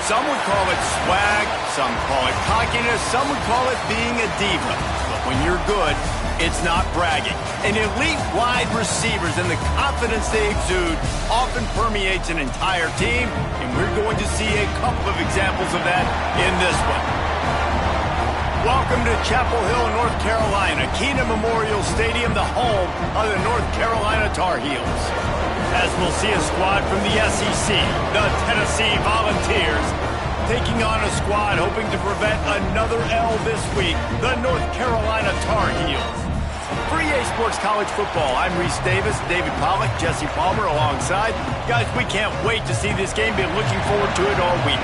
Some would call it swag, some call it cockiness, some would call it being a diva. But when you're good, it's not bragging. And elite wide receivers and the confidence they exude often permeates an entire team, and we're going to see a couple of examples of that in this one. Welcome to Chapel Hill, North Carolina, Keenan Memorial Stadium, the home of the North Carolina Tar Heels. As we'll see a squad from the SEC, the Tennessee Volunteers, taking on a squad hoping to prevent another L this week, the North Carolina Tar Heels. For EA Sports College Football, I'm Reese Davis, David Pollack, Jesse Palmer alongside. Guys, we can't wait to see this game. Been looking forward to it all week.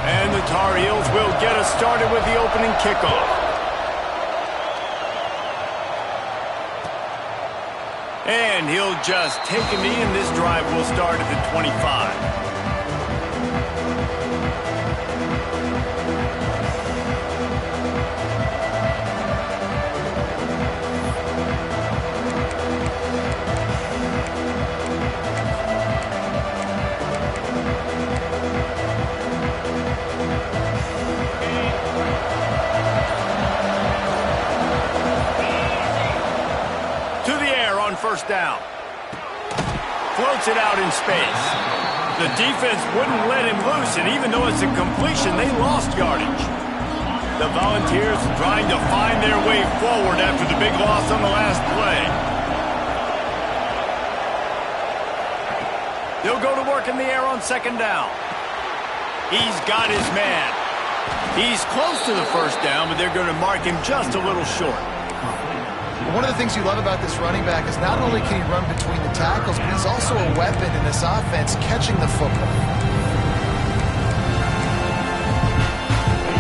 And the Tar Heels will get us started with the opening kickoff. And he'll just take a knee, and this drive will start at the 25. First down. Floats it out in space. The defense wouldn't let him loose, and even though it's a completion, they lost yardage. The Volunteers trying to find their way forward after the big loss on the last play. They'll go to work in the air on second down. He's got his man. He's close to the first down, but they're going to mark him just a little short. One of the things you love about this running back is not only can he run between the tackles, but he's also a weapon in this offense, catching the football.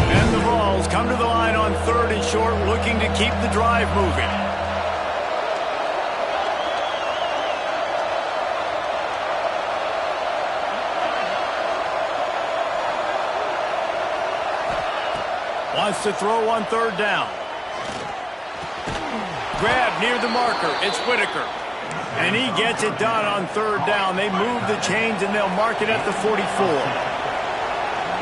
And the Vols come to the line on third and short, looking to keep the drive moving. Wants to throw on third down. Grab near the marker. It's Whitaker. And he gets it done on third down. They move the chains, and they'll mark it at the 44.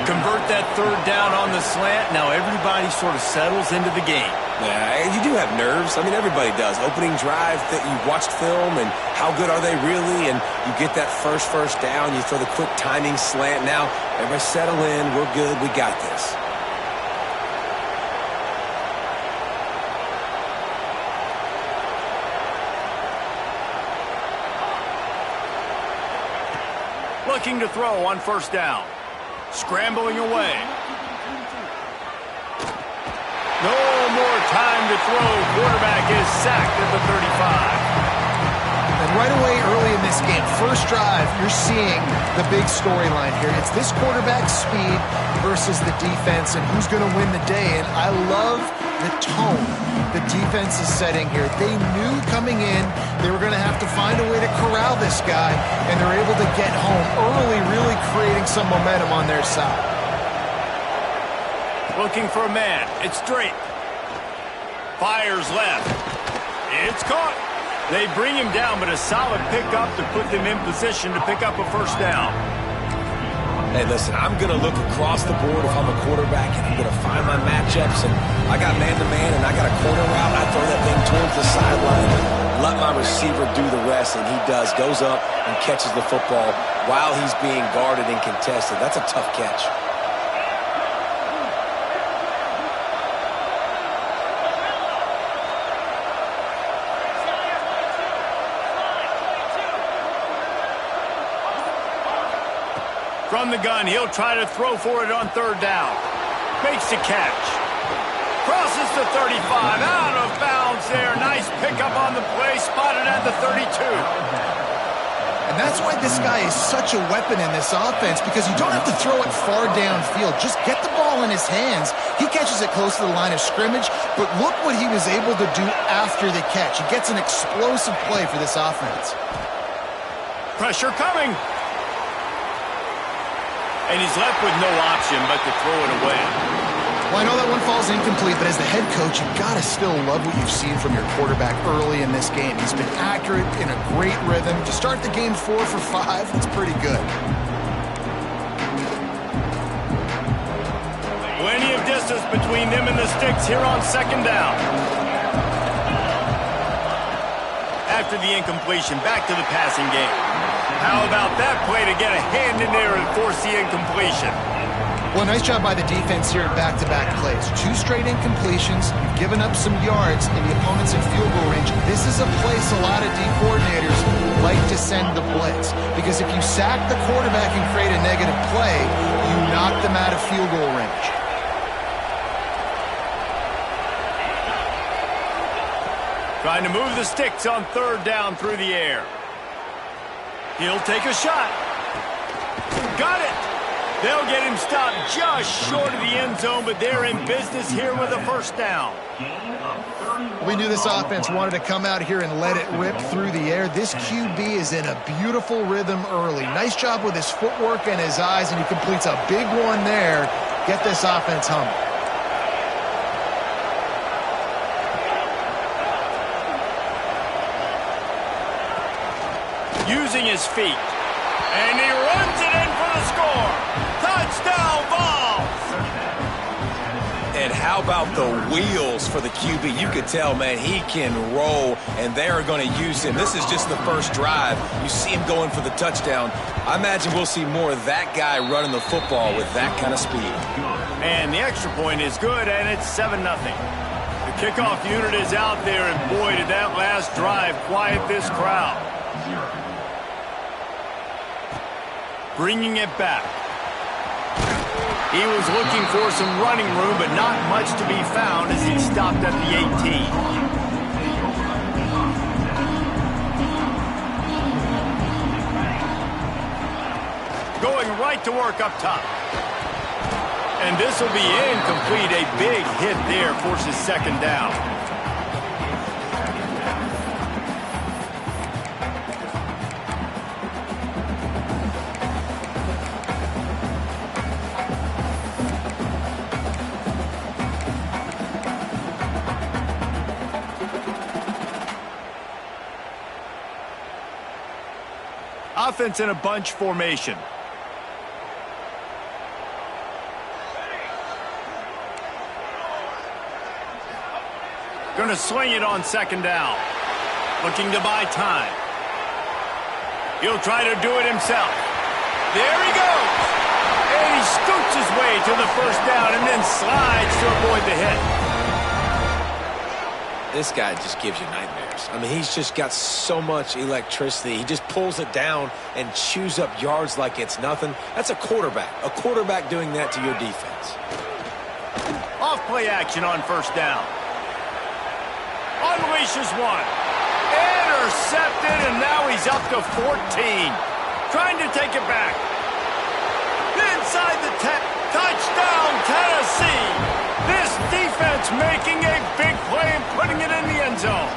Convert that third down on the slant. Now everybody sort of settles into the game. Yeah, and you do have nerves. I mean, everybody does. Opening drive, that you watched film, and how good are they really? And you get that first down. You throw the quick timing slant. Now everybody settle in. We're good. We got this. Looking to throw on first down. Scrambling away. No more time to throw. Quarterback is sacked at the 35. And right away early in this game, first drive, you're seeing the big storyline here. It's this quarterback's speed versus the defense and who's going to win the day. And I love the tone the defense is setting here. They knew coming in they were going to have to find a way to corral this guy, and they're able to get home early, really creating some momentum on their side. Looking for a man. It's Drake. Fires left. It's caught. They bring him down, but a solid pickup to put them in position to pick up a first down. Hey, listen, I'm going to look across the board if I'm a quarterback, and I'm going to find my matchups. And I got man-to-man, and I got a corner route. I throw that thing towards the sideline and let my receiver do the rest, and he does. Goes up and catches the football while he's being guarded and contested. That's a tough catch. From the gun, he'll try to throw for it on third down. Makes the catch. Crosses the 35, out of bounds there. Nice pickup on the play, spotted at the 32. And that's why this guy is such a weapon in this offense, because you don't have to throw it far downfield. Just get the ball in his hands. He catches it close to the line of scrimmage, but look what he was able to do after the catch. He gets an explosive play for this offense. Pressure coming. And he's left with no option but to throw it away. Well, I know that one falls incomplete, but as the head coach, you've got to still love what you've seen from your quarterback early in this game. He's been accurate, in a great rhythm. To start the game 4 for 5, that's pretty good. between them and the sticks here on second down. After the incompletion, back to the passing game. How about that play to get a hand in there and force the incompletion? Well, nice job by the defense here in back-to-back plays. 2 straight incompletions. You've given up some yards, and the opponent's in field goal range. This is a place a lot of D coordinators like to send the blitz, because if you sack the quarterback and create a negative play, you knock them out of field goal range. Trying to move the sticks on third down through the air. He'll take a shot. Got it. They'll get him stopped just short of the end zone, but they're in business here with a first down. We knew this offense wanted to come out here and let it rip through the air. This QB is in a beautiful rhythm early. Nice job with his footwork and his eyes, and he completes a big one there. Get this offense humming. Using his feet. And he runs it in for the score. Touchdown, Vols! And how about the wheels for the QB? You could tell, man, he can roll, and they are going to use him. This is just the first drive. You see him going for the touchdown. I imagine we'll see more of that guy running the football with that kind of speed. And the extra point is good, and it's 7-0. The kickoff unit is out there, and boy, did that last drive quiet this crowd. Bringing it back. He was looking for some running room, but not much to be found as he stopped at the 18. Going right to work up top. And this will be incomplete. A big hit there forces second down. Offense in a bunch formation. Going to sling it on second down. Looking to buy time. He'll try to do it himself. There he goes. And he scoots his way to the first down and then slides to avoid the hit. This guy just gives you nightmares. I mean, he's just got so much electricity. He just pulls it down and chews up yards like it's nothing. That's a quarterback. A quarterback doing that to your defense. Off play action on first down. Unleashes one. Intercepted, and now he's up to 14. Trying to take it back. Inside the 10. Touchdown, Tennessee. This defense making a big play and putting it in the end zone.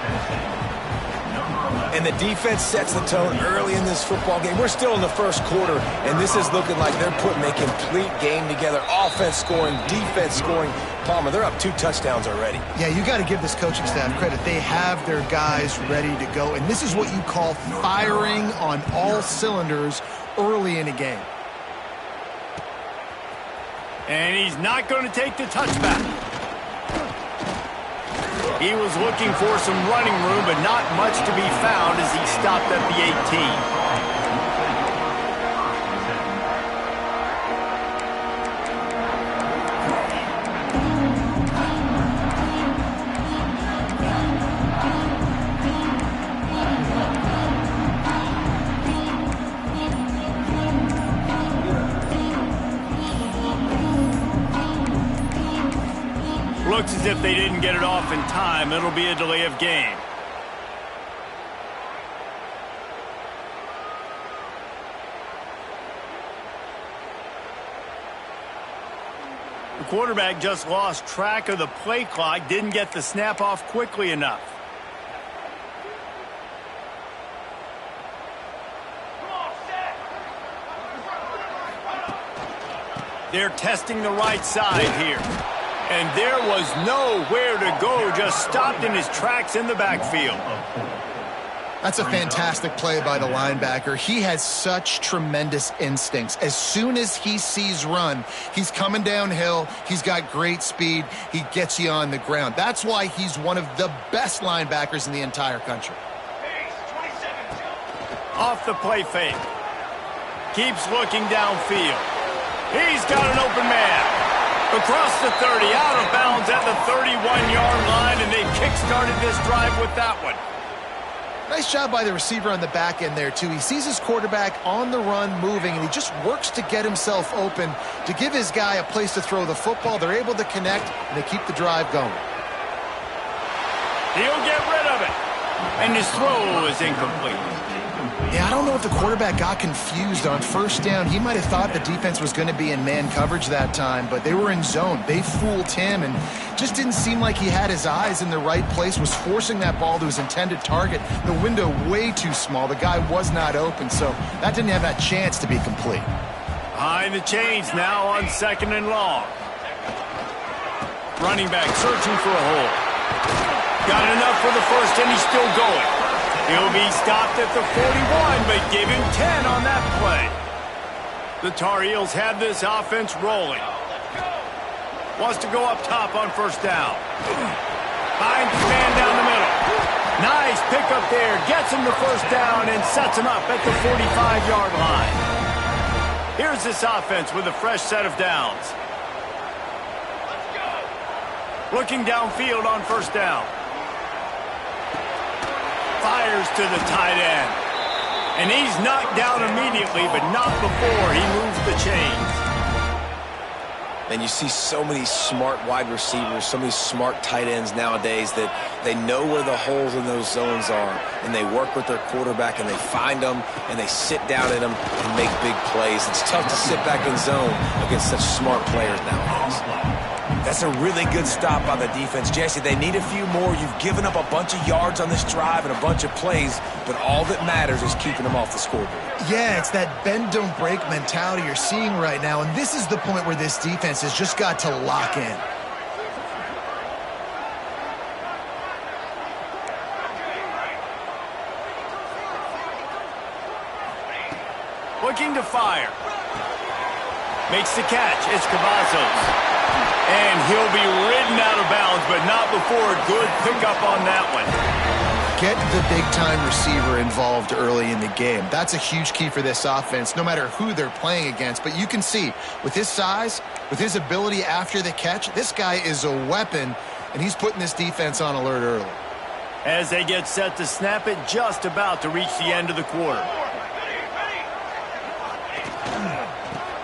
And the defense sets the tone early in this football game. We're still in the first quarter, and this is looking like they're putting a complete game together. Offense scoring, defense scoring. Palmer, they're up 2 touchdowns already. Yeah, you got to give this coaching staff credit. They have their guys ready to go, and this is what you call firing on all cylinders early in a game. And he's not going to take the touchback. He was looking for some running room, but not much to be found as he stopped at the 18. Looks as if they didn't get it off in time. It'll be a delay of game. The quarterback just lost track of the play clock, didn't get the snap off quickly enough. They're testing the right side here. And there was nowhere to go, just stopped in his tracks in the backfield. That's a fantastic play by the linebacker. He has such tremendous instincts. As soon as he sees run, he's coming downhill. He's got great speed. He gets you on the ground. That's why he's one of the best linebackers in the entire country. Off the play fake. Keeps looking downfield. He's got an open man. Across the 30, out of bounds at the 31-yard line, and they kick-started this drive with that one. Nice job by the receiver on the back end there, too. He sees his quarterback on the run moving, and he just works to get himself open to give his guy a place to throw the football. They're able to connect, and they keep the drive going. He'll get rid of it. And his throw is incomplete. Yeah, I don't know if the quarterback got confused on first down. He might have thought the defense was going to be in man coverage that time, but they were in zone. They fooled him and just didn't seem like he had his eyes in the right place, was forcing that ball to his intended target. The window way too small. The guy was not open, so that didn't have that chance to be complete. Behind the chains now on 2nd and long. Running back searching for a hole. Got enough for the first, and he's still going. He'll be stopped at the 41, but give him 10 on that play. The Tar Heels have this offense rolling. Wants to go up top on first down. Finds the man down the middle. Nice pickup there. Gets him the first down and sets him up at the 45-yard line. Here's this offense with a fresh set of downs. Looking downfield on first down. Fires to the tight end. And he's knocked down immediately, but not before he moves the chains. And you see so many smart wide receivers, so many smart tight ends nowadays that they know where the holes in those zones are, and they work with their quarterback, and they find them, and they sit down in them and make big plays. It's tough to sit back in zone against such smart players nowadays. That's a really good stop by the defense. Jesse, they need a few more. You've given up a bunch of yards on this drive and a bunch of plays, but all that matters is keeping them off the scoreboard. Yeah, it's that bend, don't break mentality you're seeing right now, and this is the point where this defense has just got to lock in. Looking to fire. Makes the catch. It's Cavazos. And he'll be ridden out of bounds, but not before a good pickup on that one. Get the big-time receiver involved early in the game. That's a huge key for this offense, no matter who they're playing against. But you can see, with his size, with his ability after the catch, this guy is a weapon, and he's putting this defense on alert early. As they get set to snap it, just about to reach the end of the quarter.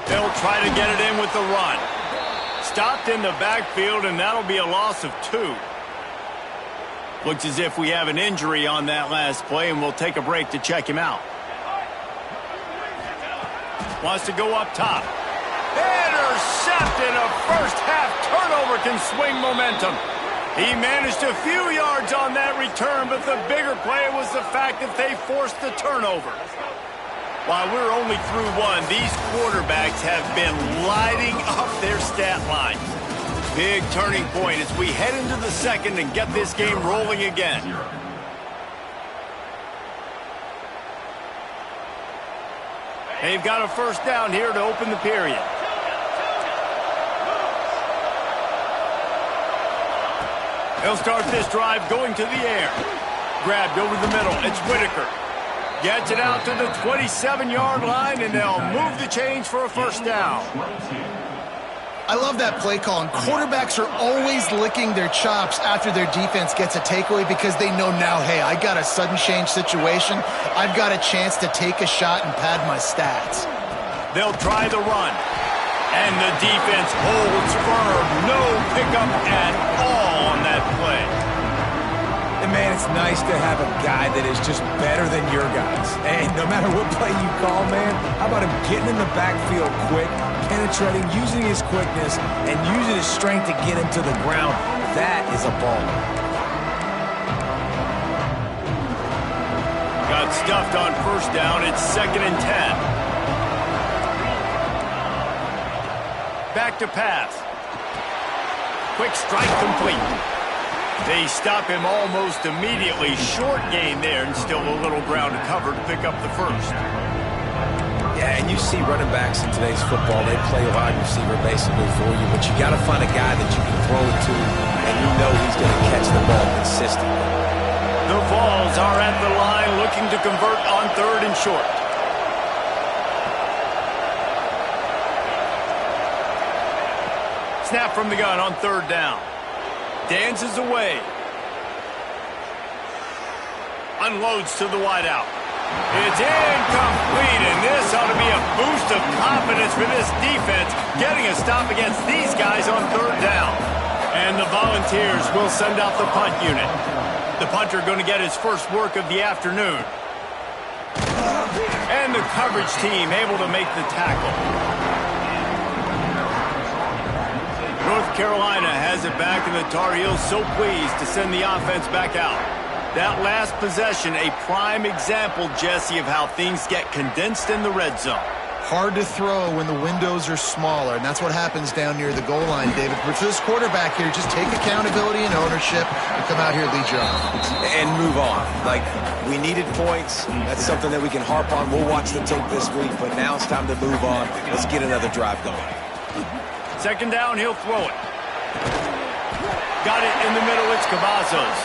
They'll try to get it in with the run. Stopped in the backfield, and that'll be a loss of 2. Looks as if we have an injury on that last play, and we'll take a break to check him out. Wants to go up top. Intercepted. A first-half turnover can swing momentum. He managed a few yards on that return, but the bigger play was the fact that they forced the turnover. While we're only through one, these quarterbacks have been lighting up their stat line. Big turning point as we head into the second and get this game rolling again. They've got a first down here to open the period. They'll start this drive going to the air. Grabbed over the middle. It's Whitaker. Gets it out to the 27-yard line, and they'll move the chains for a first down. I love that play call, and quarterbacks are always licking their chops after their defense gets a takeaway because they know now, hey, I got a sudden change situation. I've got a chance to take a shot and pad my stats. They'll try the run, and the defense holds firm. No pickup at all on that play. And, man, it's nice to have a guy that is just better than your guys. And no matter what play you call, man, how about him getting in the backfield quick, penetrating, using his quickness, and using his strength to get him to the ground? That is a ball. Got stuffed on first down. It's 2nd and 10. Back to pass. Quick strike complete. They stop him almost immediately. Short gain there, and still a little ground to cover to pick up the first. Yeah, and you see running backs in today's football, they play wide receiver basically for you, but you got to find a guy that you can throw it to, and you know he's going to catch the ball consistently. The Vols are at the line looking to convert on 3rd and short. Snap from the gun on 3rd down. Dances away. Unloads to the wideout. It's incomplete, and this ought to be a boost of confidence for this defense, getting a stop against these guys on 3rd down. And the Volunteers will send out the punt unit. The punter going to get his first work of the afternoon. And the coverage team able to make the tackle. North Carolina has it back, and the Tar Heels so pleased to send the offense back out. That last possession, a prime example, Jesse, of how things get condensed in the red zone. Hard to throw when the windows are smaller, and that's what happens down near the goal line, David. But for this quarterback here, just take accountability and ownership and come out here and lead your offense. And move on. Like, we needed points. That's something that we can harp on. We'll watch the tape this week, but now it's time to move on. Let's get another drive going. 2nd down, he'll throw it. Got it in the middle, it's Cavazos.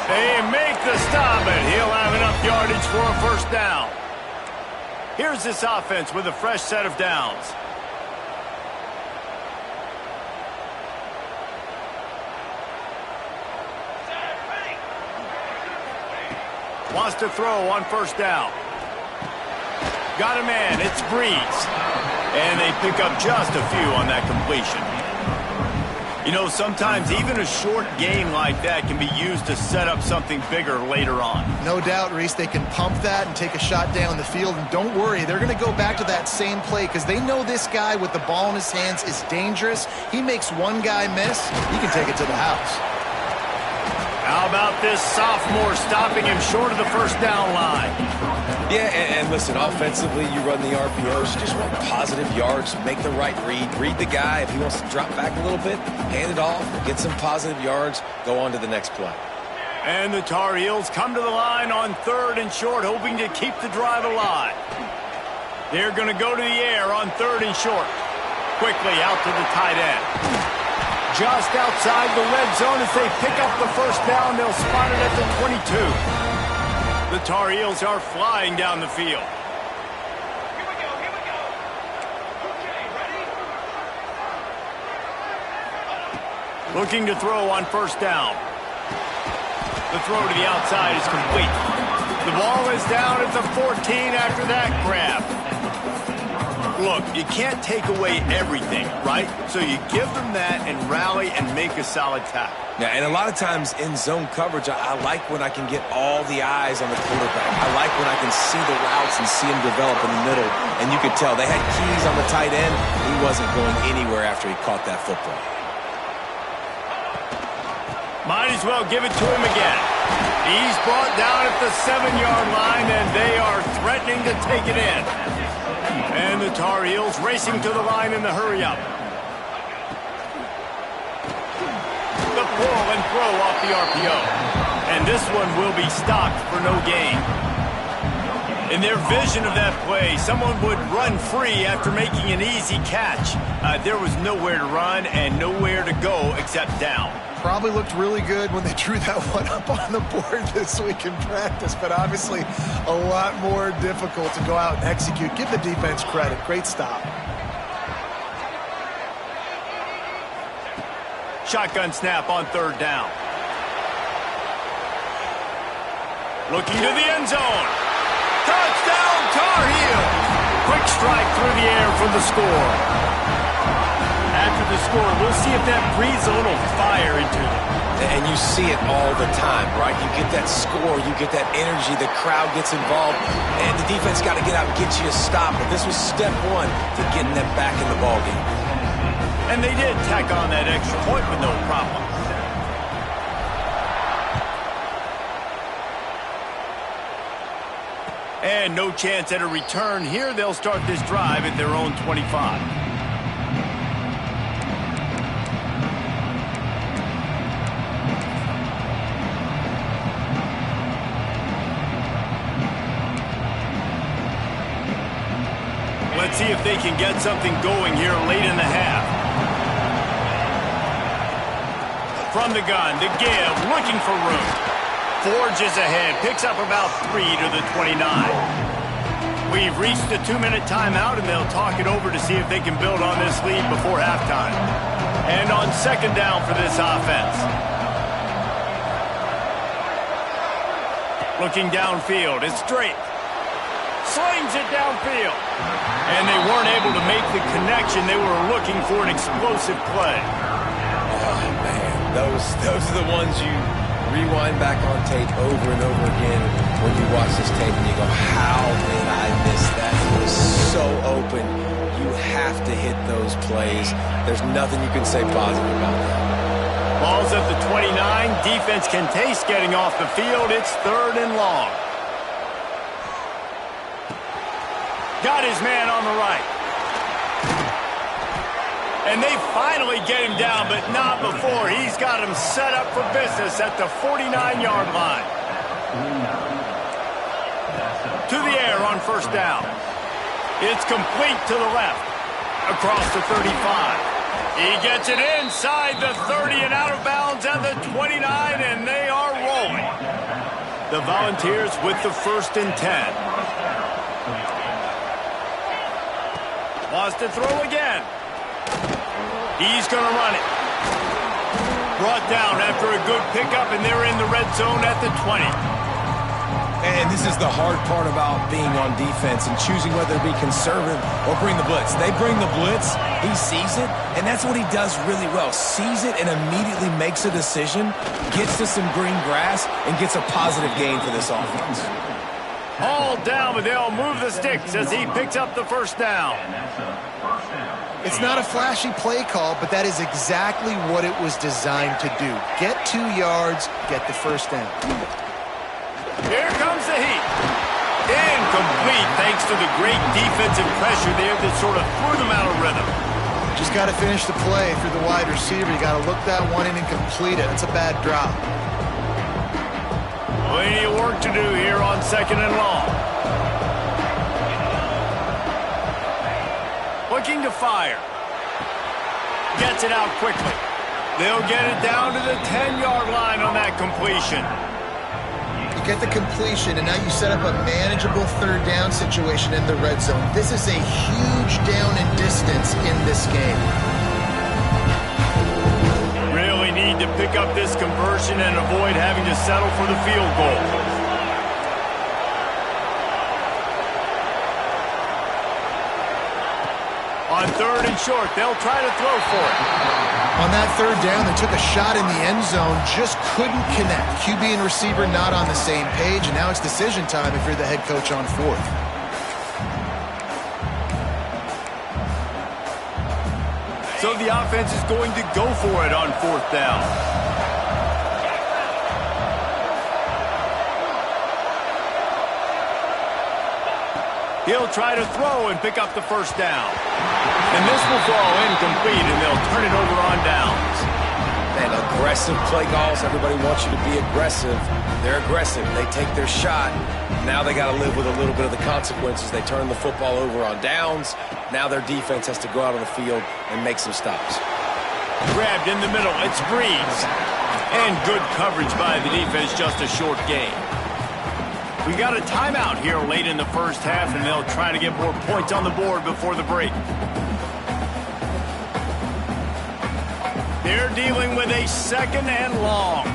They make the stop, and he'll have enough yardage for a 1st down. Here's this offense with a fresh set of downs. Wants to throw on 1st down. Got a man, it's Breeze. And they pick up just a few on that completion. You know, sometimes even a short gain like that can be used to set up something bigger later on. No doubt, Reese, they can pump that and take a shot down the field. And don't worry, they're going to go back to that same play because they know this guy with the ball in his hands is dangerous. He makes one guy miss, he can take it to the house. How about this sophomore stopping him short of the 1st down line? Yeah, and listen, offensively, you run the RPOs, you just want positive yards, make the right read the guy. If he wants to drop back a little bit, hand it off, get some positive yards, go on to the next play. And the Tar Heels come to the line on 3rd and short, hoping to keep the drive alive. They're going to go to the air on 3rd and short. Quickly out to the tight end. Just outside the red zone as they pick up the 1st down. They'll spot it at the 22. The Tar Heels are flying down the field. Here we go. Okay, ready? Looking to throw on 1st down. The throw to the outside is complete. The ball is down at the 14 after that grab. Look, you can't take away everything, right? So you give them that and rally and make a solid tackle. Yeah, and a lot of times in zone coverage, I like when I can get all the eyes on the quarterback. I like when I can see the routes and see him develop in the middle. And you could tell they had keys on the tight end. He wasn't going anywhere after he caught that football. Might as well give it to him again. He's brought down at the 7-yard line, and they are threatening to take it in. And the Tar Heels racing to the line in the hurry-up. The pull and throw off the RPO. And this one will be stopped for no gain. In their vision of that play, someone would run free after making an easy catch. There was nowhere to run and nowhere to go except down. Probably looked really good when they drew that one up on the board this week in practice, but obviously a lot more difficult to go out and execute. Give the defense credit. Great stop. Shotgun snap on 3rd down. Looking to the end zone. Touchdown, Tar Heels! Quick strike through the air for the score. After the score, we'll see if that breathes a little fire into them. And you see it all the time, right? You get that score, you get that energy, the crowd gets involved, and the defense got to get out and get you a stop. But this was step one to getting them back in the ballgame. And they did tack on that extra point with no problem. And no chance at a return here. They'll start this drive at their own 25. can get something going here late in the half. From the gun to give, looking for room. Forges ahead, picks up about 3 to the 29. We've reached the 2-minute timeout, and they'll talk it over to see if they can build on this lead before halftime. And on second down for this offense. Looking downfield, it's Drake. Slings it downfield. And they weren't able to make the connection. They were looking for an explosive play. Oh, man, those are the ones you rewind back on tape over and over again when you watch this tape and you go, how did I miss that? It was so open. You have to hit those plays. There's nothing you can say positive about that. Ball's at the 29. Defense can taste getting off the field. It's 3rd and long. Got his man on the right. And they finally get him down, but not before. He's got him set up for business at the 49-yard line. To the air on first down. It's complete to the left. Across the 35. He gets it inside the 30 and out of bounds at the 29, and they are rolling. The Volunteers with the 1st and 10. Wants to throw again. He's going to run it. Brought down after a good pickup, and they're in the red zone at the 20. And this is the hard part about being on defense and choosing whether to be conservative or bring the blitz. They bring the blitz, he sees it, and that's what he does really well. Sees it and immediately makes a decision, gets to some green grass, and gets a positive gain for this offense. All down, but they'll move the sticks as he picks up the first down. It's not a flashy play call, but that is exactly what it was designed to do. Get 2 yards, get the first down. Here comes the heat. Incomplete thanks to the great defensive pressure there that sort of threw them out of rhythm. Just got to finish the play through the wide receiver. You got to look that one in and complete it. It's a bad drop. Plenty of work to do here on 2nd and long. Looking to fire. Gets it out quickly. They'll get it down to the 10-yard line on that completion. You get the completion, and now you set up a manageable 3rd down situation in the red zone. This is a huge down in distance in this game. Really need to pick up this conversion and avoid having to settle for the field goal. On 3rd and short, they'll try to throw for it. On that 3rd down, they took a shot in the end zone, just couldn't connect. QB and receiver not on the same page, and now it's decision time if you're the head coach on 4th. So the offense is going to go for it on 4th down. He'll try to throw and pick up the first down. And this will fall incomplete, and they'll turn it over on downs. Man, aggressive play calls. Everybody wants you to be aggressive. They're aggressive. They take their shot. Now they got to live with a little bit of the consequences. They turn the football over on downs. Now their defense has to go out on the field and make some stops. Grabbed in the middle. It's Breeze. And good coverage by the defense, just a short gain. We got a timeout here late in the first half, and they'll try to get more points on the board before the break. They're dealing with a 2nd and long.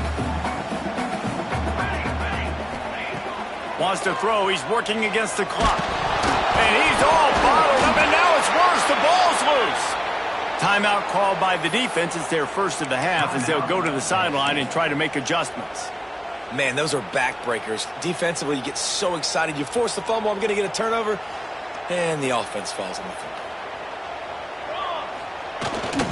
Wants to throw. He's working against the clock. And he's all bottled up, and now it's worse. The ball's loose. Timeout called by the defense. It's their first of the half as they'll go to the sideline and try to make adjustments. Man, those are backbreakers. Defensively, you get so excited. You force the fumble, I'm going to get a turnover, and the offense falls on the field.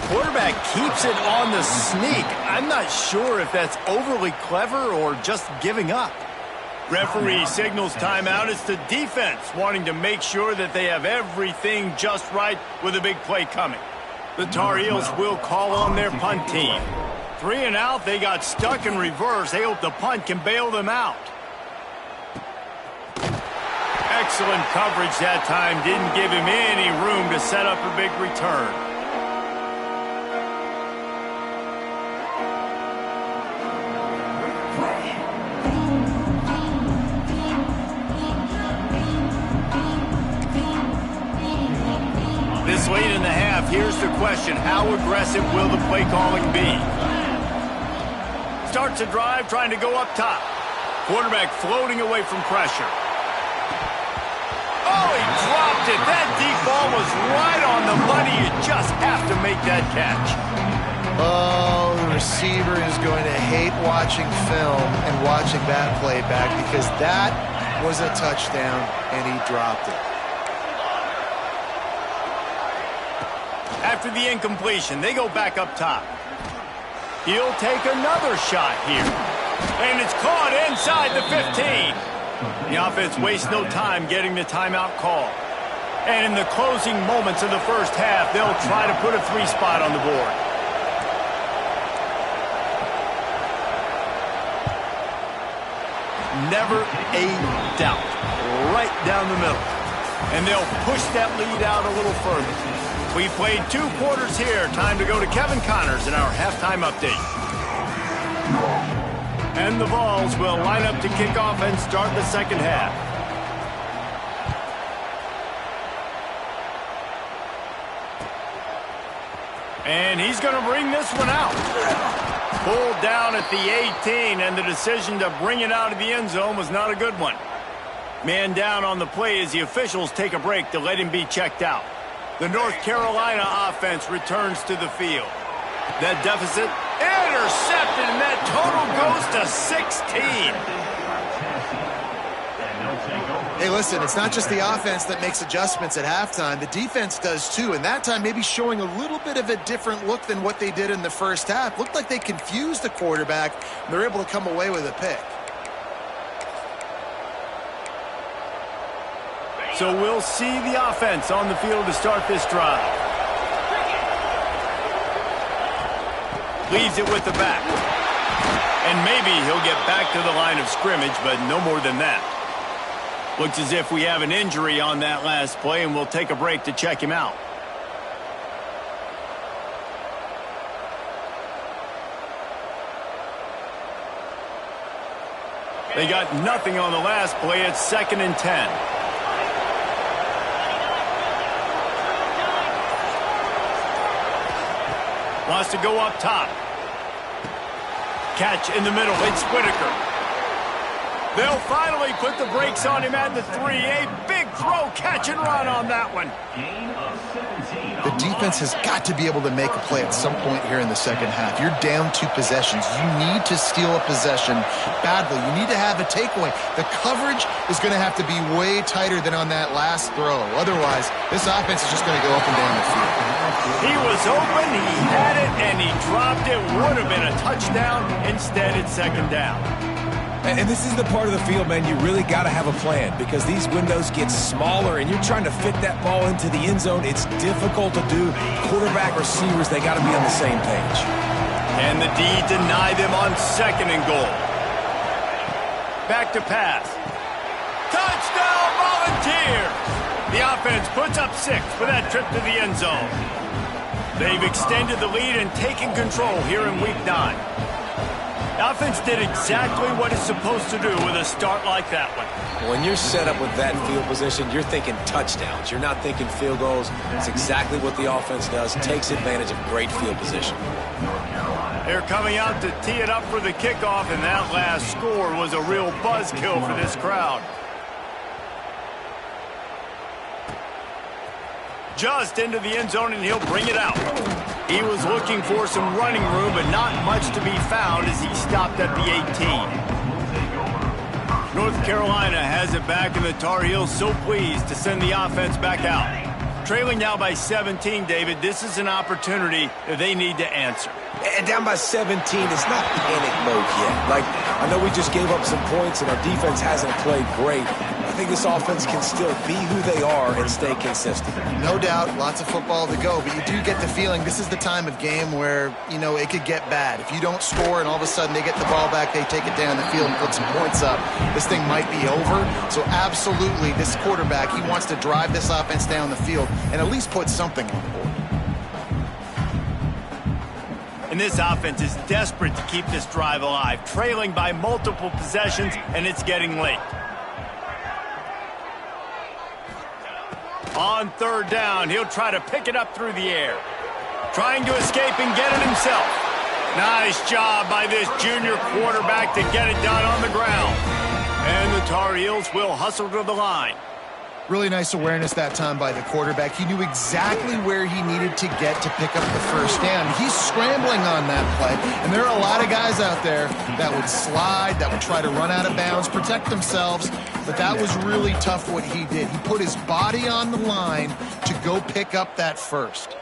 Quarterback keeps it on the sneak. I'm not sure if that's overly clever or just giving up. Referee signals timeout. It's the defense wanting to make sure that they have everything just right with a big play coming. The Tar Heels will call on their punt team. 3 and out, they got stuck in reverse. They hope the punt can bail them out. Excellent coverage that time. Didn't give him any room to set up a big return. This late in the half, here's the question. How aggressive will the play calling be? Starts a drive trying to go up top. Quarterback floating away from pressure. Oh, he dropped it. That deep ball was right on the money. You just have to make that catch. Oh, the receiver is going to hate watching film and watching that play back because that was a touchdown and he dropped it. After the incompletion, they go back up top. He'll take another shot here. And it's caught inside the 15. The offense wastes no time getting the timeout call. And in the closing moments of the first half, they'll try to put a 3-spot on the board. Never a doubt. Right down the middle. And they'll push that lead out a little further. We played 2 quarters here. Time to go to Kevin Connors in our halftime update. And the Vols will line up to kick off and start the second half. And he's going to bring this one out. Pulled down at the 18, and the decision to bring it out of the end zone was not a good one. Man down on the play as the officials take a break to let him be checked out. The North Carolina offense returns to the field. That deficit intercepted, and that total goes to 16. Hey, listen, it's not just the offense that makes adjustments at halftime. The defense does too, and that time maybe showing a little bit of a different look than what they did in the first half. Looked like they confused the quarterback, and they're able to come away with a pick. So we'll see the offense on the field to start this drive. Leaves it with the back. And maybe he'll get back to the line of scrimmage, but no more than that. Looks as if we have an injury on that last play, and we'll take a break to check him out. They got nothing on the last play. It's 2nd and 10. Wants to go up top. Catch in the middle. It's Whitaker. They'll finally put the brakes on him at the 3. A big throw, catch and run on that one. The defense has got to be able to make a play at some point here in the second half. You're down 2 possessions. You need to steal a possession badly. You need to have a takeaway. The coverage is going to have to be way tighter than on that last throw. Otherwise, this offense is just going to go up and down the field. He was open, he had it, and he dropped it. Would have been a touchdown. Instead, it's 2nd down. And this is the part of the field, man, you really got to have a plan because these windows get smaller and you're trying to fit that ball into the end zone. It's difficult to do. Quarterback, receivers, they got to be on the same page. And the D deny them on 2nd and goal. Back to pass. Touchdown, Volunteers! The offense puts up 6 for that trip to the end zone. They've extended the lead and taken control here in Week 9. The offense did exactly what it's supposed to do with a start like that one. When you're set up with that field position, you're thinking touchdowns. You're not thinking field goals. It's exactly what the offense does. Takes advantage of great field position. They're coming out to tee it up for the kickoff, and that last score was a real buzzkill for this crowd. Just into the end zone, and he'll bring it out. He was looking for some running room, but not much to be found as he stopped at the 18. North Carolina has it back, and the Tar Heels so pleased to send the offense back out. Trailing now by 17, David, this is an opportunity that they need to answer. And down by 17, it's not panic mode yet. Like, I know we just gave up some points, and our defense hasn't played great. think this offense can still be who they are and stay consistent. No doubt, lots of football to go, but you do get the feeling this is the time of game where, you know, it could get bad. If you don't score and all of a sudden they get the ball back, they take it down the field and put some points up, this thing might be over. So absolutely, this quarterback, he wants to drive this offense down the field and at least put something on the board. And this offense is desperate to keep this drive alive, trailing by multiple possessions, and it's getting late. On third down, he'll try to pick it up through the air. Trying to escape and get it himself. Nice job by this junior quarterback to get it done on the ground. And the Tar Heels will hustle to the line. Really nice awareness that time by the quarterback. He knew exactly where he needed to get to pick up the first down. He's scrambling on that play, and there are a lot of guys out there that would slide, that would try to run out of bounds, protect themselves, but that was really tough what he did. He put his body on the line to go pick up that first.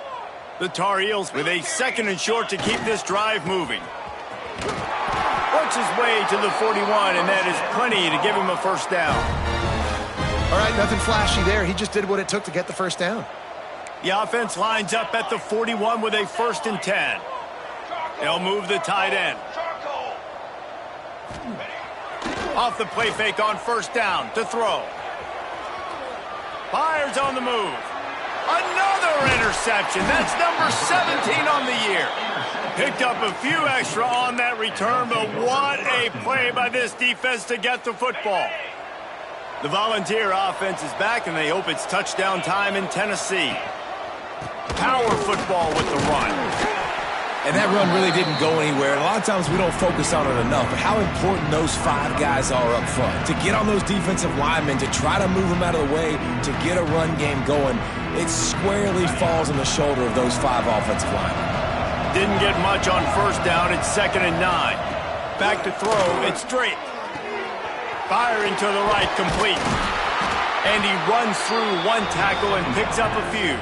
The Tar Heels with a 2nd and short to keep this drive moving. Works his way to the 41, and that is plenty to give him a first down. All right, nothing flashy there. He just did what it took to get the first down. The offense lines up at the 41 with a 1st and 10. They'll move the tight end. Off the play fake on 1st down to throw. Fires on the move. Another interception. That's number 17 on the year. Picked up a few extra on that return, but what a play by this defense to get the football. The Volunteer offense is back, and they hope it's touchdown time in Tennessee. Power football with the run. And that run really didn't go anywhere. And a lot of times we don't focus on it enough, but how important those 5 guys are up front. To get on those defensive linemen, to try to move them out of the way, to get a run game going, it squarely falls on the shoulder of those 5 offensive linemen. Didn't get much on 1st down. It's 2nd and 9. Back to throw. It's straight. Firing to the right, complete. And he runs through 1 tackle and picks up a few.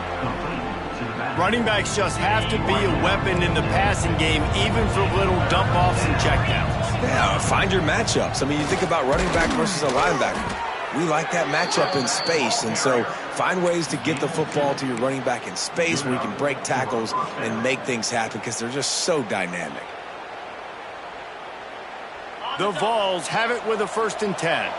Running backs just have to be a weapon in the passing game, even for little dump-offs and checkdowns. Yeah, find your matchups. I mean, you think about running back versus a linebacker. We like that matchup in space, and so find ways to get the football to your running back in space where you can break tackles and make things happen because they're just so dynamic. The Vols have it with a 1st and 10.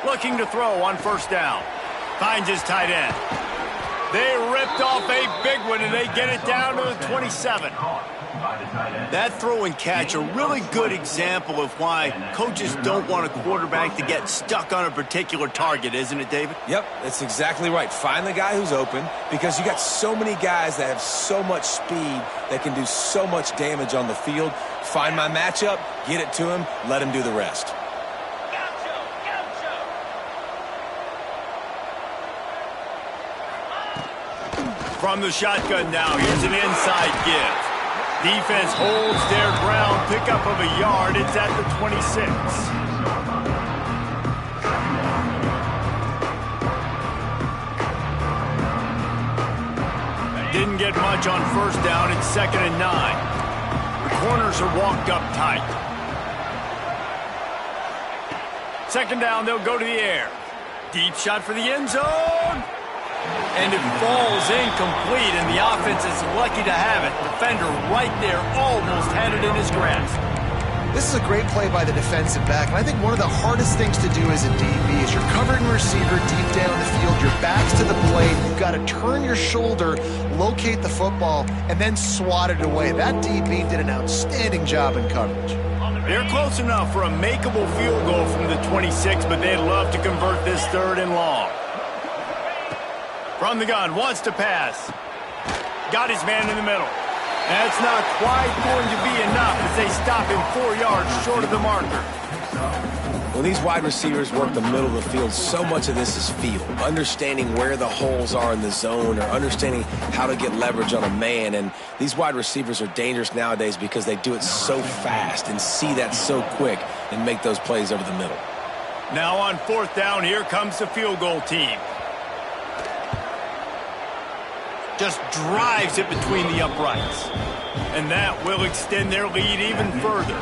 Looking to throw on 1st down. Finds his tight end. They ripped off a big one, and they get it down to the 27. That throw and catch, a really good example of why coaches don't want a quarterback to get stuck on a particular target, isn't it, David? Yep, that's exactly right. Find the guy who's open because you got so many guys that have so much speed that can do so much damage on the field. Find my matchup, get it to him, let him do the rest. From the shotgun now, here's an inside give. Defense holds their ground, pickup of a yard. It's at the 26. Didn't get much on 1st down. It's 2nd and 9. The corners are walked up tight. 2nd down, they'll go to the air. Deep shot for the end zone. And it falls incomplete, and the offense is lucky to have it. Defender right there almost had it in his grasp. This is a great play by the defensive back, and I think one of the hardest things to do as a DB is you're covering receiver deep down the field, your back's to the plate, you've got to turn your shoulder, locate the football, and then swat it away. That DB did an outstanding job in coverage. They're close enough for a makeable field goal from the 26, but they'd love to convert this 3rd and long. From the gun, wants to pass. Got his man in the middle. That's not quite going to be enough as they stop him 4 yards short of the marker. When these wide receivers work the middle of the field, so much of this is feel. Understanding where the holes are in the zone or understanding how to get leverage on a man. And these wide receivers are dangerous nowadays because they do it so fast and see that so quick and make those plays over the middle. Now on 4th down, here comes the field goal team. just drives it between the uprights. And that will extend their lead even further.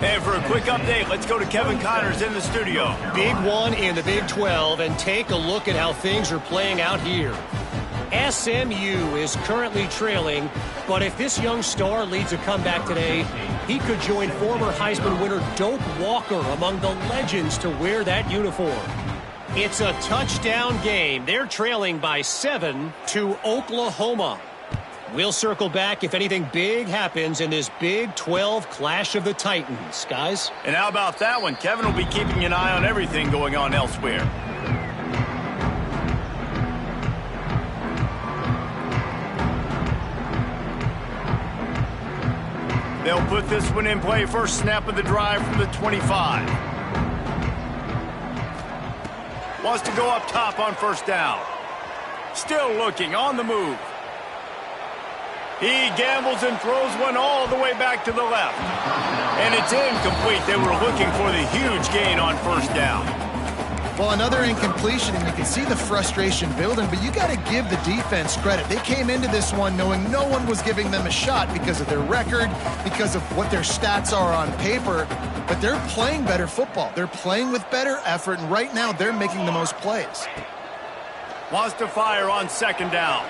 And for a quick update, let's go to Kevin Connors in the studio. Big one in the Big 12, and take a look at how things are playing out here. SMU is currently trailing, but if this young star leads a comeback today, he could join former Heisman winner Doak Walker among the legends to wear that uniform. It's a touchdown game. They're trailing by 7 to Oklahoma. We'll circle back if anything big happens in this Big 12 Clash of the Titans, guys. And how about that one? Kevin will be keeping an eye on everything going on elsewhere. They'll put this one in play. First snap of the drive from the 25. Wants to go up top on first down. Still looking on the move. He gambles and throws one all the way back to the left. And it's incomplete. They were looking for the huge gain on first down. Well, another incompletion, and you can see the frustration building, but you got to give the defense credit. They came into this one knowing no one was giving them a shot because of their record, because of what their stats are on paper, but they're playing better football. They're playing with better effort, and right now they're making the most plays. Wants to fire on second down.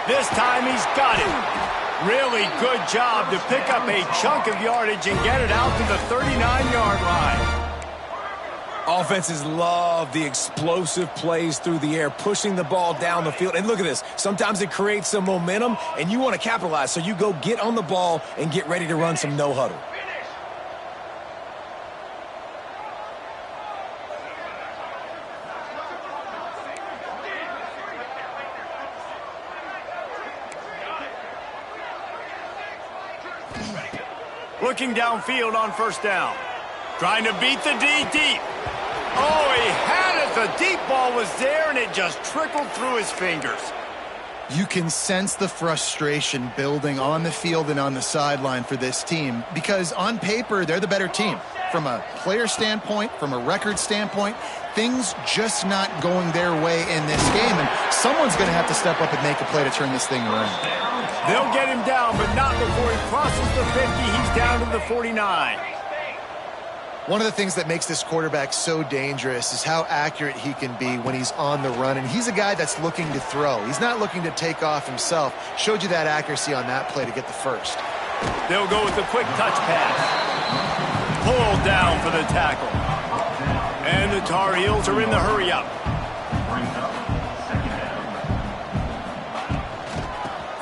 This time he's got it. Really good job to pick up a chunk of yardage and get it out to the 39-yard line. Offenses love the explosive plays through the air, pushing the ball down the field. And look at this. Sometimes it creates some momentum, and you want to capitalize. So you go get on the ball and get ready to run some no-huddle. Looking downfield on first down. Trying to beat the D deep. Oh, he had it. The deep ball was there, and it just trickled through his fingers. You can sense the frustration building on the field and on the sideline for this team because on paper, they're the better team. From a player standpoint, from a record standpoint, things just not going their way in this game, and someone's going to have to step up and make a play to turn this thing around. They'll get him down, but not before he crosses the 50. He's down to the 49. One of the things that makes this quarterback so dangerous is how accurate he can be when he's on the run, and he's a guy that's looking to throw. He's not looking to take off himself. Showed you that accuracy on that play to get the first. They'll go with the quick touch pass. Pulled down for the tackle. And the Tar Heels are in the hurry-up.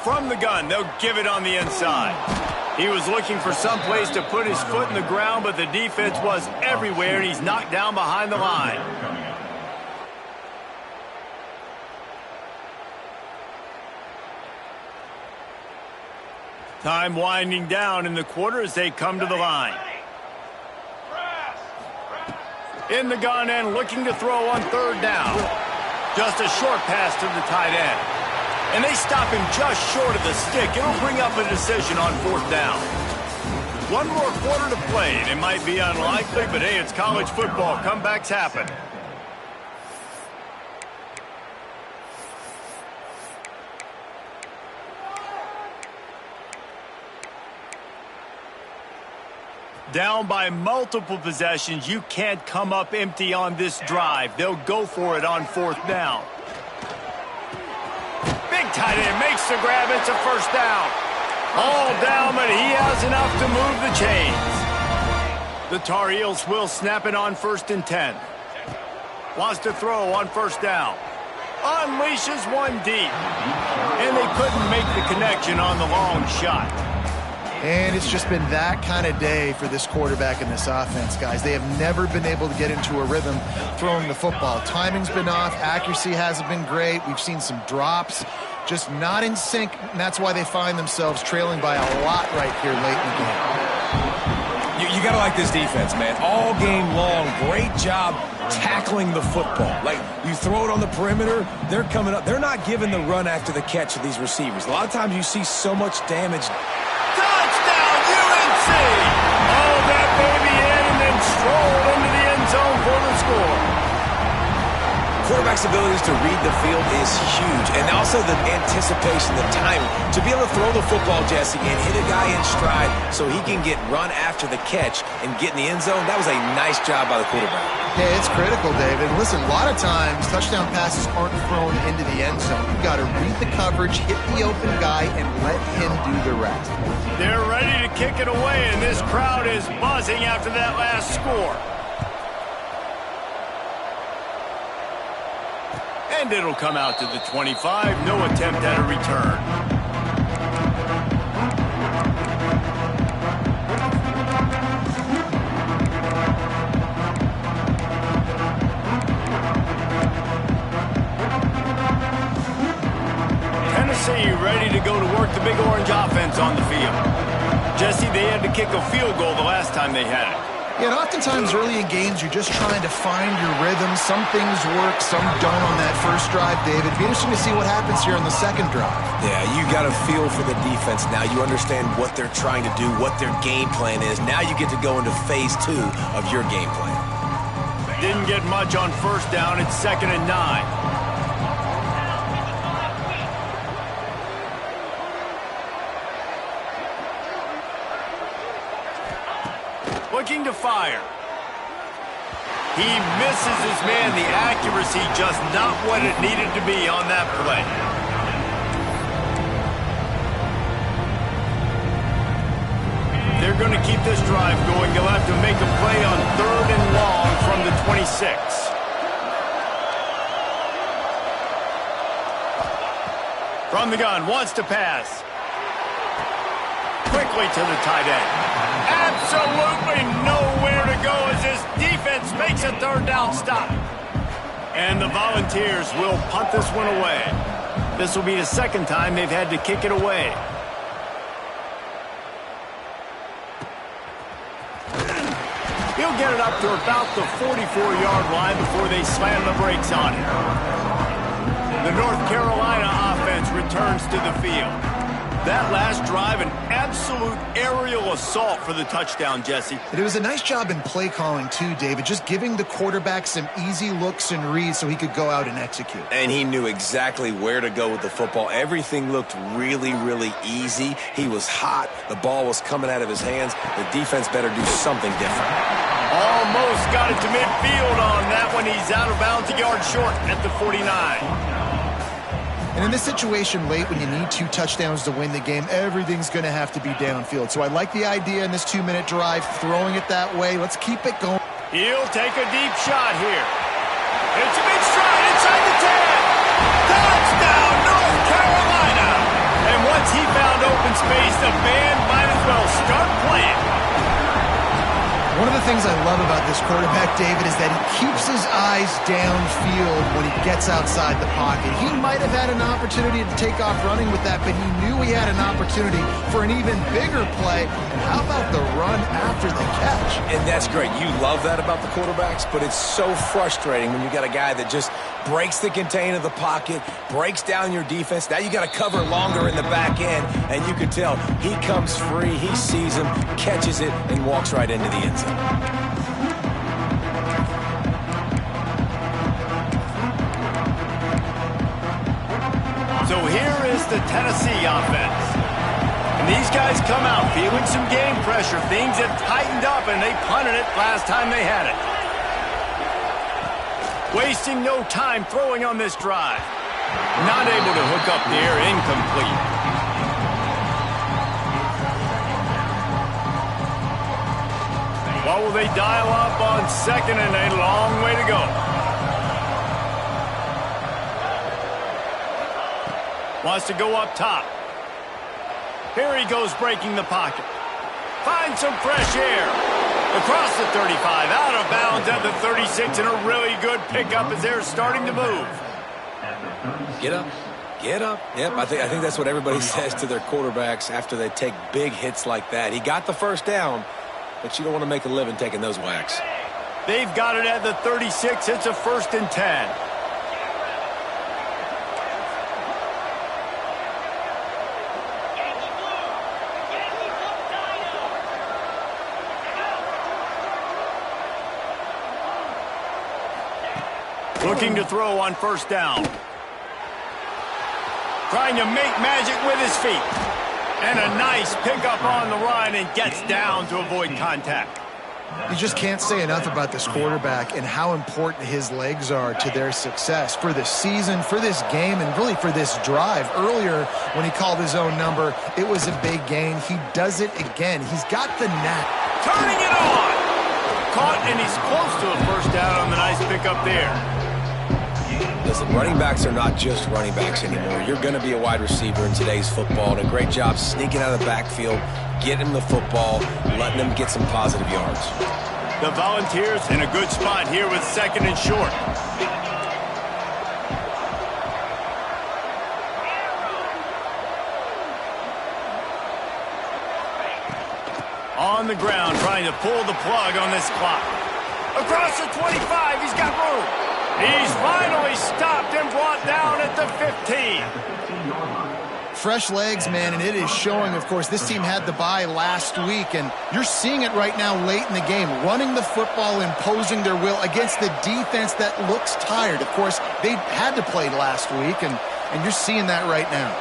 From the gun, they'll give it on the inside. He was looking for some place to put his foot in the ground, but the defense was everywhere, and he's knocked down behind the line. Time winding down in the quarter as they come to the line. In the gun and looking to throw on third down. Just a short pass to the tight end. And they stop him just short of the stick. It'll bring up a decision on fourth down. One more quarter to play, and it might be unlikely, but hey, it's college football. Comebacks happen. Down by multiple possessions, you can't come up empty on this drive. They'll go for it on fourth down. Big tight end makes the grab. It's a first down. All down, but he has enough to move the chains. The Tar Heels will snap it on 1st and 10. Wants to throw on first down. Unleashes one deep. And they couldn't make the connection on the long shot. And it's just been that kind of day for this quarterback and this offense, guys. They have never been able to get into a rhythm throwing the football. Timing's been off. Accuracy hasn't been great. We've seen some drops. Just not in sync, and that's why they find themselves trailing by a lot right here late in the game. You got to like this defense, man. All game long, great job tackling the football. Like, you throw it on the perimeter, they're coming up. They're not giving the run after the catch to these receivers. A lot of times you see so much damage. Touchdown, UNC! Oh, that baby in and then strolled into the end zone for the score. Quarterback's abilities to read the field is huge, and also the anticipation, the timing. To be able to throw the football, Jesse, and hit a guy in stride so he can get run after the catch and get in the end zone, that was a nice job by the quarterback. Yeah, it's critical, David. Listen, a lot of times touchdown passes aren't thrown into the end zone. You've got to read the coverage, hit the open guy, and let him do the rest. They're ready to kick it away, and this crowd is buzzing after that last score. And it'll come out to the 25. No attempt at a return. Tennessee ready to go to work the Big Orange offense on the field. Jesse, they had to kick a field goal the last time they had it. Yeah, and oftentimes early in games, you're just trying to find your rhythm. Some things work, some don't on that first drive, David. It'd be interesting to see what happens here on the second drive. Yeah, you got a feel for the defense now. You understand what they're trying to do, what their game plan is. Now you get to go into phase 2 of your game plan. Didn't get much on first down. It's 2nd and 9. Looking to fire. He misses his man. The accuracy just not what it needed to be on that play. They're going to keep this drive going. They'll have to make a play on 3rd and long from the 26. From the gun, wants to pass. Quickly to the tight end. Absolutely nowhere to go as this defense makes a 3rd down stop. And the Volunteers will punt this one away. This will be the 2nd time they've had to kick it away. He'll get it up to about the 44-yard line before they slam the brakes on it. The North Carolina offense returns to the field. That last drive, an absolute aerial assault for the touchdown, Jesse. But it was a nice job in play calling, too, David, just giving the quarterback some easy looks and reads so he could go out and execute. And he knew exactly where to go with the football. Everything looked really, really easy. He was hot. The ball was coming out of his hands. The defense better do something different. Almost got it to midfield on that one. He's out of bounds, a yard short at the 49. And in this situation late when you need 2 touchdowns to win the game, everything's going to have to be downfield. So I like the idea in this 2-minute drive, throwing it that way. Let's keep it going. He'll take a deep shot here. It's a big stride inside the 10. Touchdown, North Carolina. And once he found open space, the band might as well start playing. One of the things I love about this quarterback, David, is that he keeps his eyes downfield when he gets outside the pocket. He might have had an opportunity to take off running with that, but he knew he had an opportunity for an even bigger play. And how about the run after the catch? And that's great. You love that about the quarterbacks, but it's so frustrating when you got a guy that just breaks the contain of the pocket, breaks down your defense. Now you got to cover longer in the back end, and you can tell he comes free, he sees him, catches it, and walks right into the end zone. So here is the Tennessee offense. And these guys come out feeling some game pressure. Things have tightened up, and they punted it last time they had it. Wasting no time throwing on this drive. Not able to hook up there, incomplete. What will they dial up on 2nd and a long way to go? Wants to go up top. Here he goes breaking the pocket. Finds some fresh air. Across the 35, out of bounds at the 36, and a really good pickup as they're starting to move. Get up. Get up. Yep, I think that's what everybody says to their quarterbacks after they take big hits like that. He got the first down, but you don't want to make a living taking those whacks. They've got it at the 36. It's a 1st and 10. Looking to throw on first down. Trying to make magic with his feet. And a nice pickup on the run and gets down to avoid contact. You just can't say enough about this quarterback and how important his legs are to their success for this season, for this game, and really for this drive. Earlier, when he called his own number, it was a big gain. He does it again. He's got the knack. Turning it on! Caught, and he's close to a first down on the nice pickup there. Listen, running backs are not just running backs anymore. You're going to be a wide receiver in today's football, and a great job sneaking out of the backfield, getting him the football, letting him get some positive yards. The Volunteers in a good spot here with second and short. On the ground, trying to pull the plug on this clock. Across the 25, he's got room. He's finally stopped and brought down at the 15. Fresh legs, man, and it is showing. Of course, this team had the bye last week, and you're seeing it right now late in the game. Running the football, imposing their will against the defense that looks tired. Of course, they had to play last week, and you're seeing that right now.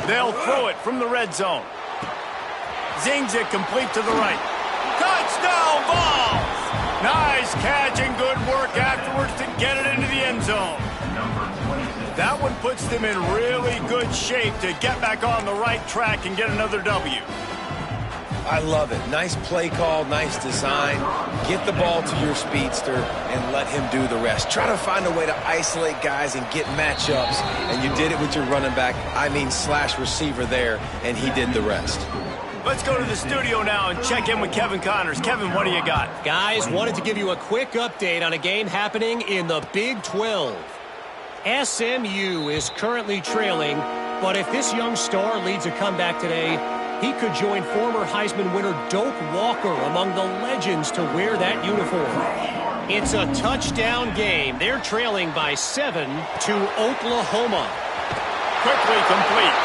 They'll throw it from the red zone. Zings it complete to the right. Touchdown Vols! Nice catch and good work afterwards to get it into the end zone. That one puts them in really good shape to get back on the right track and get another W. I love it. Nice play call, nice design. Get the ball to your speedster and let him do the rest. Try to find a way to isolate guys and get matchups, and you did it with your running back, slash receiver there, and he did the rest. Let's go to the studio now and check in with Kevin Connors. Kevin, what do you got? Guys, wanted to give you a quick update on a game happening in the Big 12. SMU is currently trailing, but if this young star leads a comeback today, he could join former Heisman winner Doak Walker among the legends to wear that uniform. It's a touchdown game. They're trailing by 7 to Oklahoma. Quickly complete.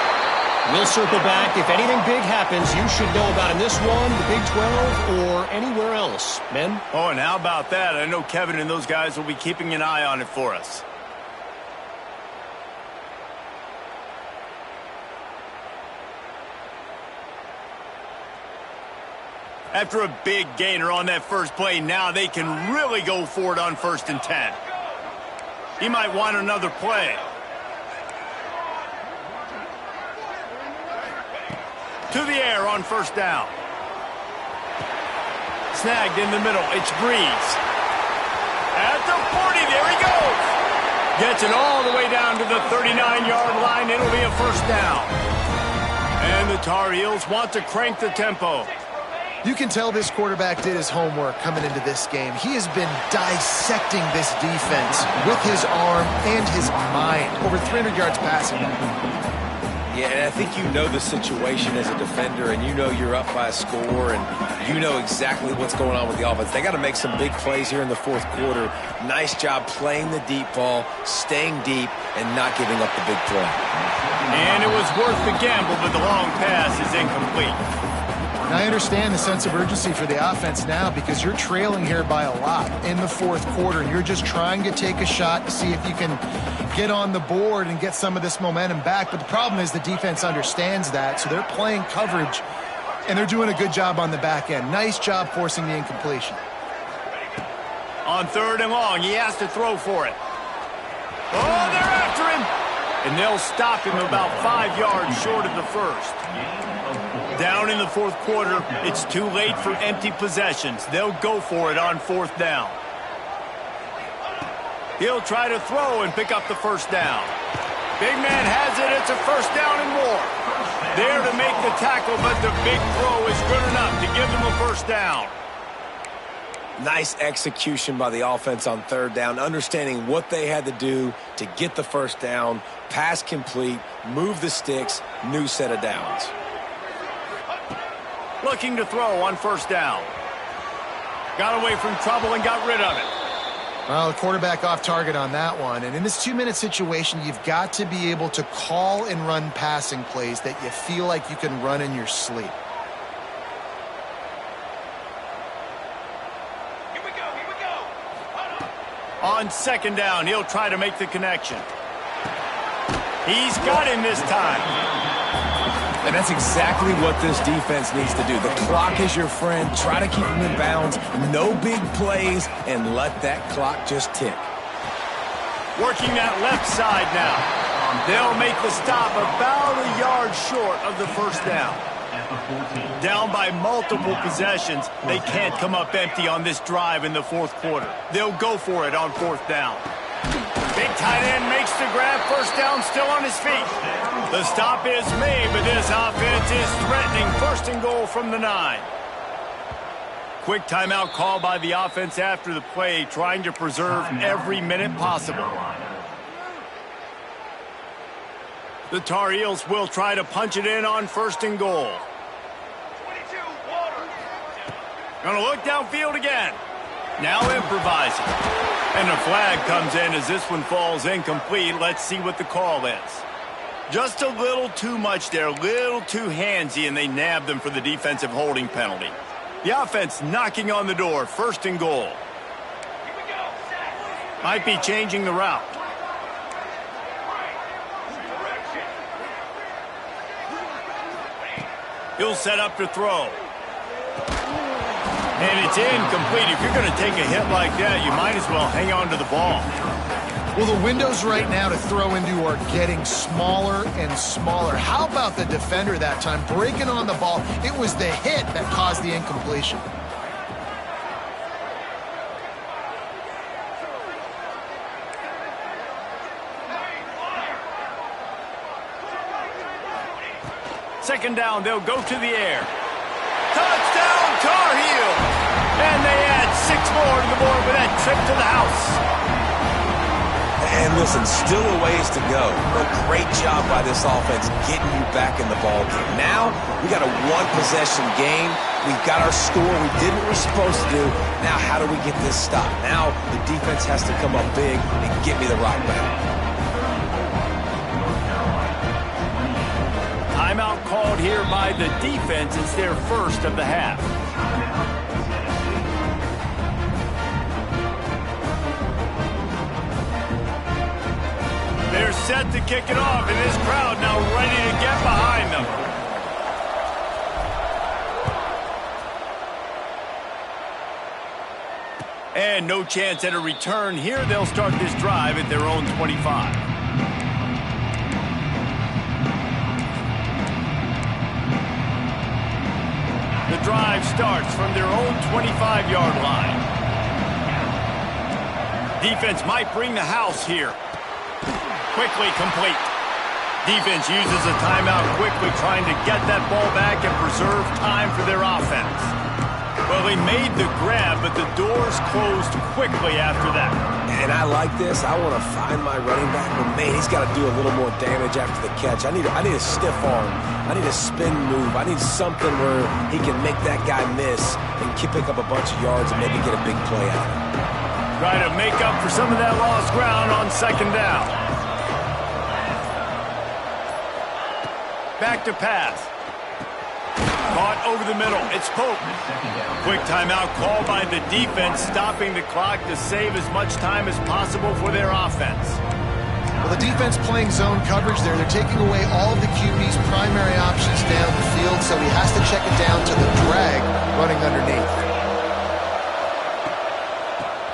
We'll circle back. If anything big happens, you should know about in this one, the Big 12, or anywhere else. Men? Oh, and how about that? I know Kevin and those guys will be keeping an eye on it for us. After a big gainer on that first play, now they can really go for it on 1st and 10. He might want another play. To the air on 1st down. Snagged in the middle. It's Breeze. At the 40, there he goes. Gets it all the way down to the 39-yard line. It'll be a 1st down. And the Tar Heels want to crank the tempo. You can tell this quarterback did his homework coming into this game. He has been dissecting this defense with his arm and his mind. Over 300 yards passing. Yeah, and I think you know the situation as a defender, and you know you're up by a score, and you know exactly what's going on with the offense. They got to make some big plays here in the 4th quarter. Nice job playing the deep ball, staying deep, and not giving up the big play. And it was worth the gamble, but the long pass is incomplete. I understand the sense of urgency for the offense now because you're trailing here by a lot in the 4th quarter, and you're just trying to take a shot to see if you can get on the board and get some of this momentum back. But the problem is the defense understands that, so they're playing coverage, and they're doing a good job on the back end. Nice job forcing the incompletion. On 3rd and long, he has to throw for it. Oh, they're after him! And they'll stop him about 5 yards short of the 1st. Down in the 4th quarter, it's too late for empty possessions. They'll go for it on 4th down. He'll try to throw and pick up the 1st down. Big man has it. It's a 1st down and more. There to make the tackle, but the big throw is good enough to give them a 1st down. Nice execution by the offense on 3rd down, understanding what they had to do to get the 1st down, pass complete, move the sticks, new set of downs. Looking to throw on 1st down. Got away from trouble and got rid of it. Well, the quarterback off target on that one. And in this 2-minute situation, you've got to be able to call and run passing plays that you feel like you can run in your sleep. On second down, he'll try to make the connection. He's got him this time. And that's exactly what this defense needs to do. The clock is your friend. Try to keep them in bounds. No big plays, and let that clock just tick. Working that left side now. They'll make the stop about a yard short of the first down. Down by multiple possessions, they can't come up empty on this drive in the fourth quarter. They'll go for it on fourth down. Big tight end makes the grab. First down, still on his feet. The stop is made, but this offense is threatening. First and goal from the 9. Quick timeout call by the offense after the play, trying to preserve every minute possible. The Tar Heels will try to punch it in on first and goal. Gonna look downfield again. Now improvising. And the flag comes in as this one falls incomplete. Let's see what the call is. Just a little too much there, a little too handsy, and they nab them for the defensive holding penalty. The offense knocking on the door, first and goal. Might be changing the route. He'll set up to throw. And it's incomplete. If you're going to take a hit like that, you might as well hang on to the ball. Well, the windows right now to throw into are getting smaller and smaller. How about the defender that time breaking on the ball? It was the hit that caused the incompletion. Second down, they'll go to the air. Touchdown, Tar Heel! And they add 6 more to the board with that trip to the house. And listen, still a ways to go. A great job by this offense getting you back in the ball game. Now, we got a one-possession game. We've got our score. We did what we're supposed to do. Now, how do we get this stopped? Now, the defense has to come up big and get me the rock back. Timeout called here by the defense. It's their first of the half. They're set to kick it off, and this crowd now ready to get behind them. And no chance at a return here. They'll start this drive at their own 25. The drive starts from their own 25-yard line. Defense might bring the house here. Quickly complete. Defense uses a timeout quickly, trying to get that ball back and preserve time for their offense. Well, they made the grab, but the doors closed quickly after that. And I like this. I want to find my running back, but man, he's got to do a little more damage after the catch. I need a stiff arm. I need a spin move. I need something where he can make that guy miss and pick up a bunch of yards and maybe get a big play out of it. Try to make up for some of that lost ground on second down. Back to pass. Caught over the middle. It's Pope. Quick timeout called by the defense, stopping the clock to save as much time as possible for their offense. Well, the defense playing zone coverage there. They're taking away all of the QB's primary options down the field, so he has to check it down to the drag running underneath.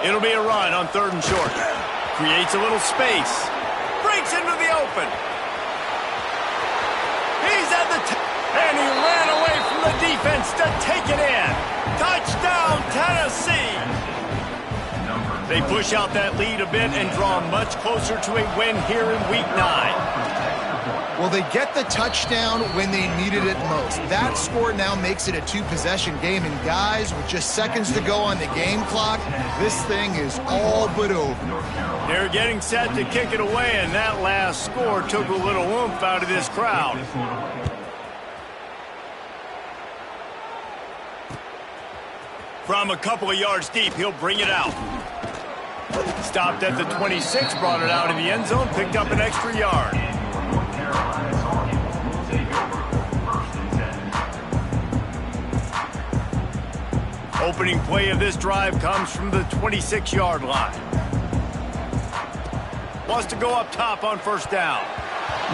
It'll be a run on third and short. Creates a little space. Breaks into the open. He's at the and he ran away from the defense to take it in. Touchdown, Tennessee! They push out that lead a bit and draw much closer to a win here in Week 9. Well, they get the touchdown when they needed it most. That score now makes it a 2-possession game. And guys, with just seconds to go on the game clock, this thing is all but over. They're getting set to kick it away, and that last score took a little oomph out of this crowd. From a couple of yards deep, he'll bring it out. Stopped at the 26, brought it out in the end zone, picked up an extra yard. Opening play of this drive comes from the 26-yard line. Wants to go up top on first down.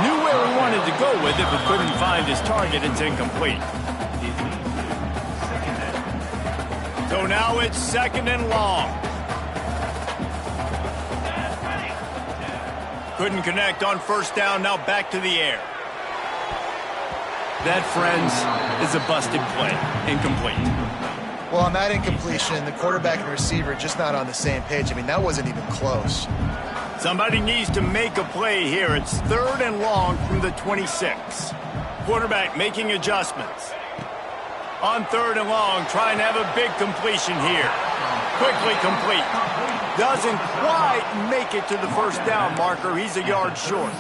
Knew where he wanted to go with it, but couldn't find his target. It's incomplete. So now it's 2nd and long. Couldn't connect on first down. Now back to the air. That, friends, is a busted play. Incomplete. Well, on that incompletion, the quarterback and receiver just not on the same page. I mean, that wasn't even close. Somebody needs to make a play here. It's 3rd and long from the 26. Quarterback making adjustments. On 3rd and long, trying to have a big completion here. Quickly complete. Doesn't quite make it to the first down marker. He's a yard short.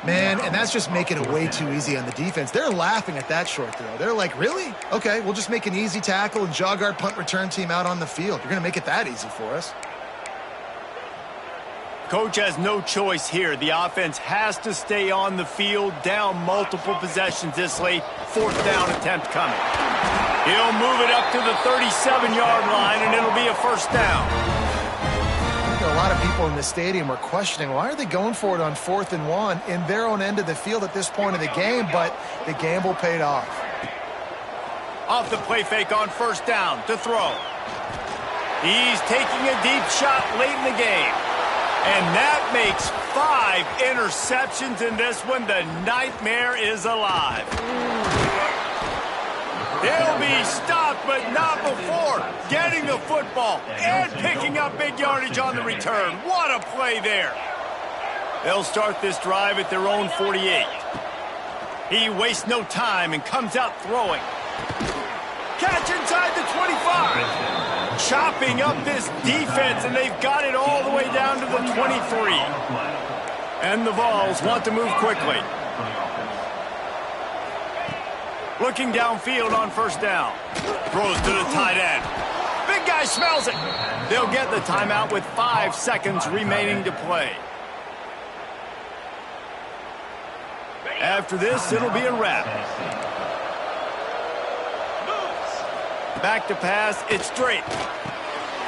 Man, and that's just making it way too easy on the defense. They're laughing at that short throw. They're like, really? Okay, we'll just make an easy tackle and jog our punt return team out on the field. You're going to make it that easy for us. Coach has no choice here. The offense has to stay on the field, down multiple possessions this late. 4th down attempt coming. He'll move it up to the 37-yard line, and it'll be a first down. A lot of people in the stadium were questioning, why are they going for it on 4th and 1 in their own end of the field at this point of the game, but the gamble paid off. Off the play fake on first down to throw. He's taking a deep shot late in the game. And that makes 5 interceptions in this one. The nightmare is alive. He'll be stopped, but not before getting the football and picking up big yardage on the return. What a play there. They'll start this drive at their own 48. He wastes no time and comes out throwing. Catch inside the 25. Chopping up this defense, and they've got it all the way down to the 23. And the Vols want to move quickly. Looking downfield on first down. Throws to the tight end. Big guy smells it. They'll get the timeout with 5 seconds remaining to play. After this, it'll be a wrap. Back to pass, it's straight.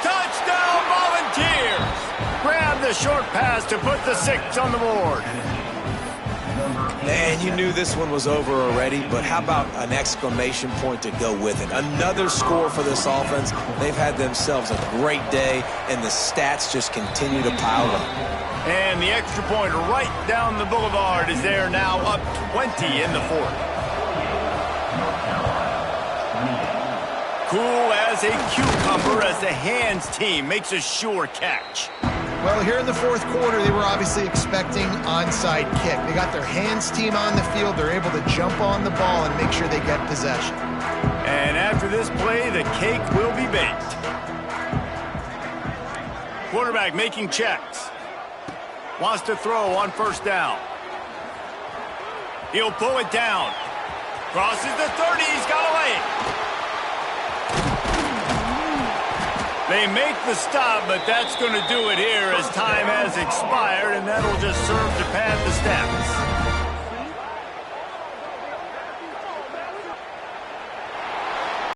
Touchdown, Volunteers! Grab the short pass to put the 6 on the board. Man, you knew this one was over already, but how about an exclamation point to go with it? Another score for this offense. They've had themselves a great day, and the stats just continue to pile up. And the extra point right down the boulevard is there now, up 20 in the 4th. Cool as a cucumber as the hands team makes a sure catch. Well, here in the 4th quarter, they were obviously expecting onside kick. They got their hands team on the field. They're able to jump on the ball and make sure they get possession. And after this play, the cake will be baked. Quarterback making checks. Wants to throw on first down. He'll pull it down. Crosses the 30. He's got away. They make the stop, but that's going to do it here as time has expired, and that'll just serve to pad the stats.